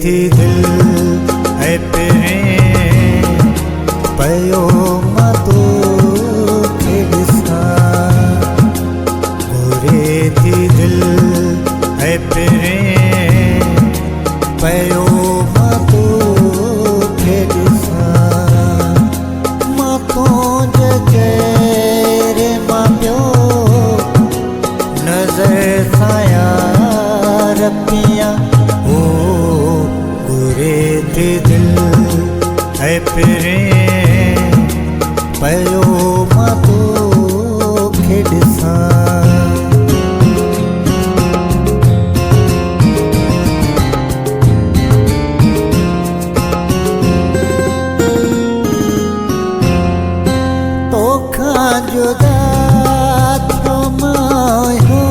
थी दिल है पिरे पयो मतो खेड़सा गोरे थी दिल है पिरे पयो मतो खेड़सा मतो जगरे मापियो नजर साया रपिया ओ गोरे थी दिल है पिरे पयो मतो खेड़सा तोखा जुदा थो मायो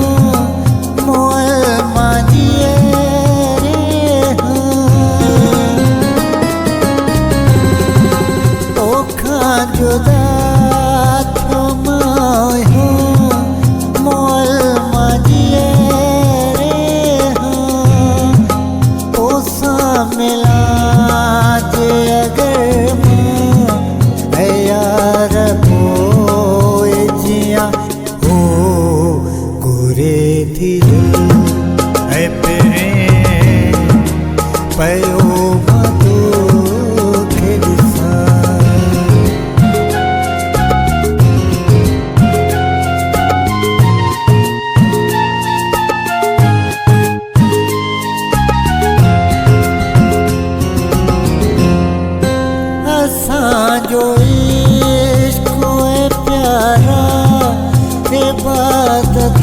मोल माजिए रे तोखा जुदा थो मायो मोल माजिए रे ओसा मिला जे अगर मां यार पोए जिया ओ गोरे थी दिल है पिरे पयो मतो खेड़सा असांजो इश्क है प्यारा इबादत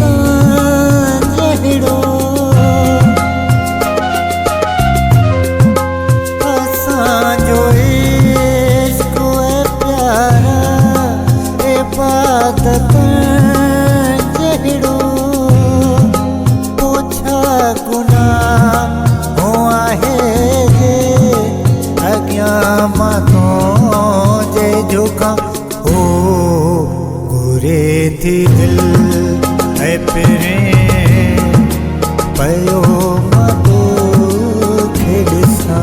जहिड़ो असांजो इश्क है प्यारा इबादत जहिड़ो पोछा गुनाह हो आहे जे अॻियां मां तो जे झुका ओ गोरे थी दिल है पिरे पयो मतो खेड़सा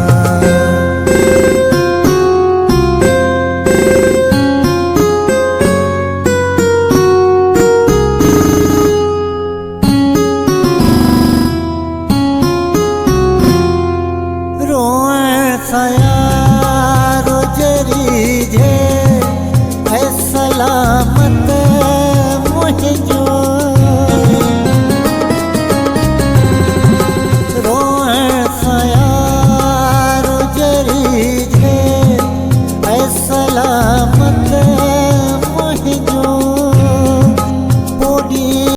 रोअण खयारो जरी जे है सलामत मुझजो रोअण खयारो जरी जे है सलामत